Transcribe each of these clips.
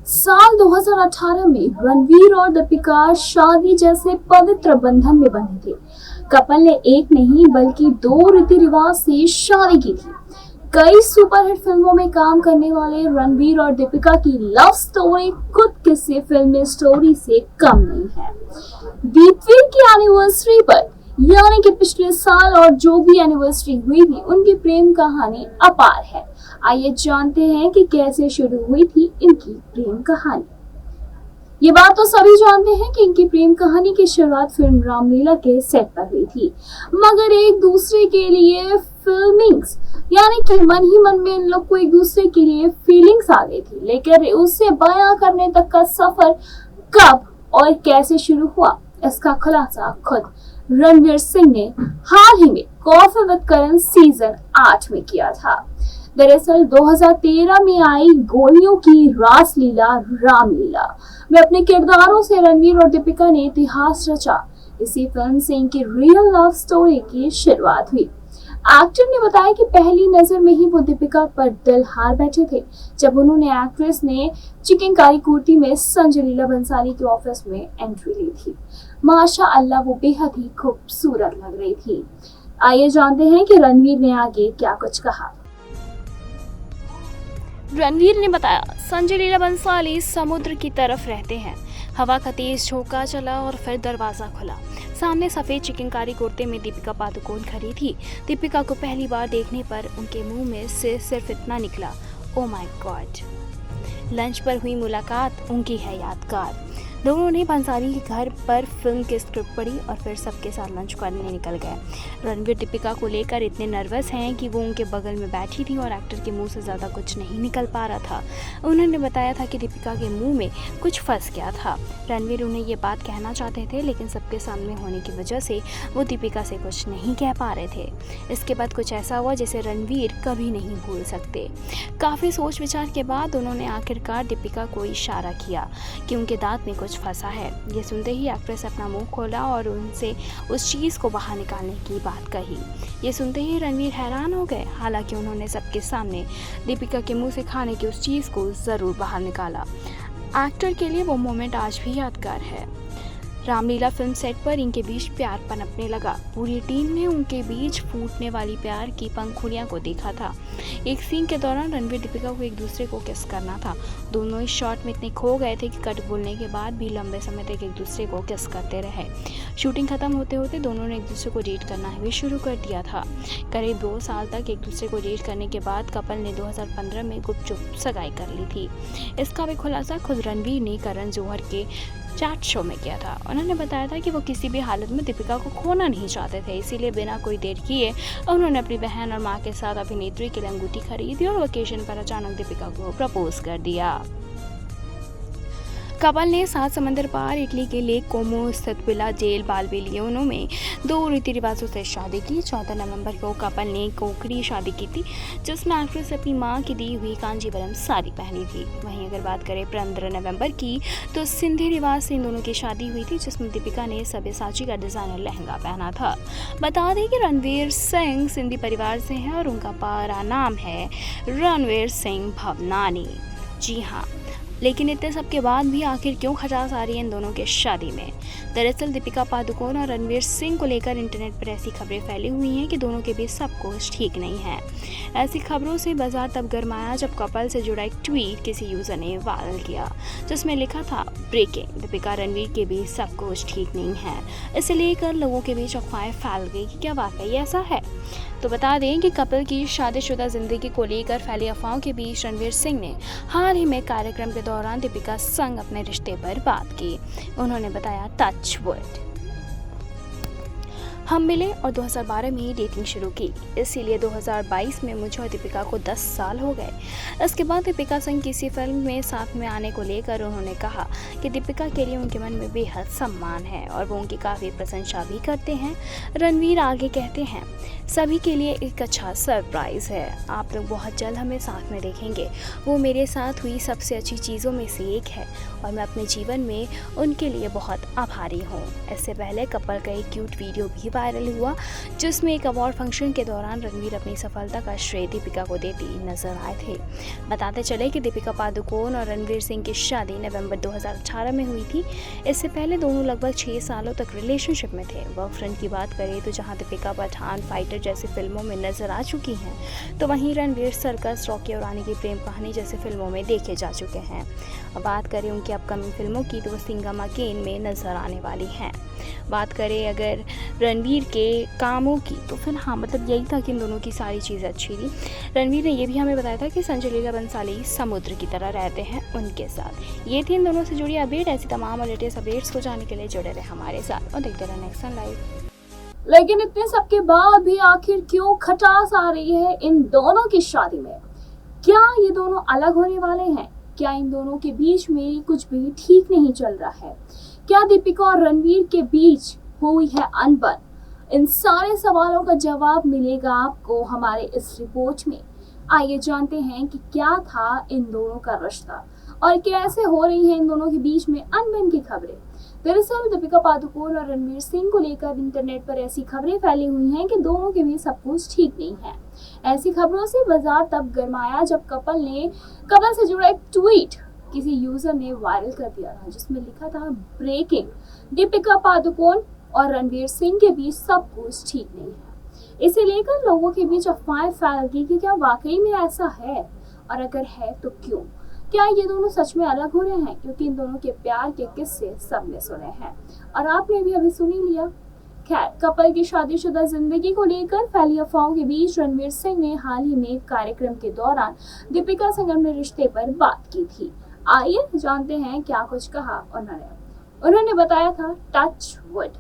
साल 2018 में रणवीर और दीपिका शादी जैसे पवित्र बंधन में बंधे थे। कपल ने एक नहीं बल्कि दो रीति रिवाज से शादी की थी। कई सुपरहिट फिल्मों में काम करने वाले रणवीर और दीपिका की लव स्टोरी खुद किसी फिल्मी स्टोरी से कम नहीं है। दीपवीर की एनिवर्सरी पर यानी कि पिछले साल और जो भी एनिवर्सरी हुई थी उनकी प्रेम कहानी अपार है। आइए जानते हैं कि कैसे शुरू हुई थी इनकी प्रेम कहानी। ये बात तो सभी जानते हैं कि इनकी प्रेम कहानी की शुरुआत फिल्म रामलीला के सेट पर हुई थी, मगर एक दूसरे के लिए फीलिंग्स यानी कि मन ही मन में इन लोग को एक दूसरे के लिए फीलिंग्स आ गई थी, लेकिन उसे बयां करने तक का सफर कब और कैसे शुरू हुआ, इसका खुलासा खुद रणवीर सिंह ने हाल ही में कॉफी विद करण सीजन 8 में किया था। दरअसल 2013 में आई गोलियों की रासलीला रामलीला में अपने किरदारों से रणवीर और दीपिका ने इतिहास रचा। इसी फिल्म से इनकी रियल लव स्टोरी की शुरुआत हुई। एक्टर ने बताया कि पहली नजर में ही वो दीपिका पर दिल हार बैठे थे जब उन्होंने एक्ट्रेस ने चिकनकारी कुर्ती में संजय लीला भंसाली के ऑफिस में एंट्री ली थी। माशाअल्लाह वो बेहद ही खूबसूरत लग रही थी। आइए जानते हैं कि रणवीर ने आगे क्या कुछ कहा। रणवीर ने बताया, संजय लीला बंसाली समुद्र की तरफ रहते हैं। हवा का तेज झोंका चला और फिर दरवाजा खुला। सामने सफेद चिकनकारी कुर्ते में दीपिका पादुकोण खड़ी थी। दीपिका को पहली बार देखने पर उनके मुंह में से सिर्फ इतना निकला, ओ माय गॉड। लंच पर हुई मुलाकात उनकी है यादगार। दोनों ने भंसाली के घर पर फिल्म की स्क्रिप्ट पढ़ी और फिर सबके साथ लंच करने निकल गए। रणवीर दीपिका को लेकर इतने नर्वस हैं कि वो उनके बगल में बैठी थी और एक्टर के मुंह से ज़्यादा कुछ नहीं निकल पा रहा था। उन्होंने बताया था कि दीपिका के मुंह में कुछ फंस गया था। रणवीर उन्हें ये बात कहना चाहते थे, लेकिन सबके सामने होने की वजह से वो दीपिका से कुछ नहीं कह पा रहे थे। इसके बाद कुछ ऐसा हुआ जिसे रणवीर कभी नहीं भूल सकते। काफ़ी सोच विचार के बाद उन्होंने आखिरकार दीपिका को इशारा किया कि उनके दांत में कुछ फंसा है। ये सुनते ही एक्ट्रेस अपना मुंह खोला और उनसे उस चीज़ को बाहर निकालने की बात कही। ये सुनते ही रणवीर हैरान हो गए। हालांकि उन्होंने सबके सामने दीपिका के मुंह से खाने की उस चीज़ को ज़रूर बाहर निकाला। एक्टर के लिए वो मोमेंट आज भी यादगार है। रामलीला फिल्म सेट पर इनके बीच प्यार पनपने लगा। पूरी टीम ने उनके बीच फूटने वाली प्यार की पंखुड़ियां को देखा था। एक सीन के दौरान रणवीर दीपिका को एक दूसरे को किस करना था। दोनों इस शॉट में इतने खो गए थे कि कट बोलने के बाद भी लंबे समय तक एक दूसरे को किस करते रहे। शूटिंग खत्म होते होते दोनों ने एक दूसरे को डेट करना भी शुरू कर दिया था। करीब 2 साल तक एक दूसरे को डेट करने के बाद कपल ने 2015 में गुपचुप सगाई कर ली थी। इसका भी खुलासा खुद रणवीर ने करण जौहर के चैट शो में किया था। उन्होंने बताया था कि वो किसी भी हालत में दीपिका को खोना नहीं चाहते थे, इसीलिए बिना कोई देर किए उन्होंने अपनी बहन और मां के साथ अभिनेत्री के लिए अंगूठी खरीदी और वेकेशन पर अचानक दीपिका को प्रपोज कर दिया। कपल ने 7 समंदर पार इटली के लेक कोमो स्थित विला जेल बालबेलियोनो में 2 रीति रिवाजों से शादी की। 14 नवंबर को कपल ने कोकरी शादी की थी, जिसमें एक्ट्रेस अपनी मां की दी हुई कांजीवरम साड़ी पहनी थी। वहीं अगर बात करें 15 नवंबर की, तो सिंधी रिवाज से इन दोनों की शादी हुई थी, जिसमें दीपिका ने सब्यसाची का डिजाइनर लहंगा पहना था। बता दें कि रणवीर सिंह सिंधी परिवार से हैं और उनका पूरा नाम है रणवीर सिंह भवनानी। जी हाँ, लेकिन इतने सब के बाद भी आखिर क्यों खटास आ रही है इन दोनों के शादी में। दरअसल दीपिका पादुकोण और रणवीर सिंह को लेकर इंटरनेट पर ऐसी खबरें फैली हुई हैं कि दोनों के बीच सब कुछ ठीक नहीं है। ऐसी खबरों से बाजार तब गरमाया जब कपल से जुड़ा एक ट्वीट किसी यूजर ने वायरल किया, जिसमें लिखा था, ब्रेकिंग, दीपिका रणवीर के बीच सब कुछ ठीक नहीं है। इसे लेकर लोगों के बीच अफवाहें फैल गई कि क्या वाकई ऐसा है। तो बता दें कि कपल की शादीशुदा जिंदगी को लेकर फैली अफवाहों के बीच रणवीर सिंह ने हाल ही में कार्यक्रम के दौरान दीपिका संग अपने रिश्ते पर बात की। उन्होंने बताया, टच वुड, हम मिले और 2012 में ही डेटिंग शुरू की, इसीलिए 2022 में मुझे और दीपिका को 10 साल हो गए। इसके बाद दीपिका संग किसी फिल्म में साथ में आने को लेकर उन्होंने कहा कि दीपिका के लिए उनके मन में बेहद सम्मान है और वो उनकी काफ़ी प्रशंसा भी करते हैं। रणवीर आगे कहते हैं, सभी के लिए एक अच्छा सरप्राइज़ है, आप लोग बहुत जल्द हमें साथ में देखेंगे। वो मेरे साथ हुई सबसे अच्छी चीज़ों में से एक है और मैं अपने जीवन में उनके लिए बहुत आभारी हूँ। इससे पहले कपल का एक क्यूट वीडियो भी वायरल हुआ, जिसमें एक अवार्ड फंक्शन के दौरान रणवीर अपनी सफलता का श्रेय दीपिका को देती नजर आए थे। बताते चले कि दीपिका पादुकोण और रणवीर सिंह की शादी नवंबर 2018 में हुई थी। इससे पहले दोनों लगभग 6 सालों तक रिलेशनशिप में थे। वर्क फ्रंट की बात करें तो जहां दीपिका पठान, फाइटर जैसी फिल्मों में नजर आ चुकी हैं, तो वहीं रणवीर सर्कस, रॉकी और रानी की प्रेम कहानी जैसी फिल्मों में देखे जा चुके हैं। अब बात करें उनकी अपकमिंग फिल्मों की, तो वो सिंघम अगेन में नजर आने वाली हैं। बात करें अगर रणवीर के कामों की, तो फिर हाँ, मतलब यही था कि इन दोनों की सारी चीज़ें अच्छी थी। रणवीर ने ये भी हमें बताया था कि संजय लीला बंसाली समुद्र की तरह रहते हैं उनके साथ। ये थी इन दोनों से जुड़ी अपडेट। ऐसी तमाम और लेटेस्ट अपडेट्स को जानने के लिए जुड़े रहे हमारे साथ और देखते रहे नेक्स्ट लाइव। लेकिन इतने सबके बाद भी आखिर क्यों खटास आ रही है इन दोनों की शादी में? क्या ये दोनों अलग होने वाले हैं? क्या इन दोनों के बीच में कुछ भी ठीक नहीं चल रहा है? क्या दीपिका और रणवीर के बीच हुई है अनबन? इन सारे सवालों का जवाब मिलेगा आपको हमारे इस रिपोर्ट में। आइए जानते हैं कि क्या था इन दोनों का रिश्ता और कैसे हो रही है इन दोनों के बीच में अनबन की खबरें। दरअसल दीपिका पादुकोण और रणवीर सिंह को लेकर इंटरनेट पर ऐसी खबरें फैली हुई हैं कि दोनों के बीच सब कुछ ठीक नहीं है। ऐसी खबरों से बाजार तब गरमाया जब कपल से जुड़ा एक ट्वीट किसी यूजर ने वायरल कर दिया था, जिसमें लिखा था, ब्रेकिंग, दीपिका पादुकोण और रणवीर सिंह के बीच सब कुछ ठीक नहीं है। इसे लेकर लोगों के बीच अफवाहें फैल गई कि क्या वाकई में ऐसा है, और अगर है तो क्यों? क्या ये दोनों सच में अलग हो रहे हैं? क्योंकि इन दोनों के प्यार के किस्से सबने सुने हैं और आपने भी अभी सुन ही लिया। खैर, कपल की शादीशुदा जिंदगी को लेकर फैली अफवाहों के बीच रणवीर सिंह ने हाल ही में एक कार्यक्रम के दौरान दीपिका से अपने रिश्ते पर बात की थी। आइए जानते हैं क्या कुछ कहा उन्होंने बताया था, टच वुड।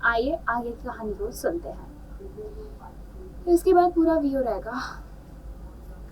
आइए आगे की कहानी को सुनते हैं। इसके बाद पूरा वीडियो रहेगा।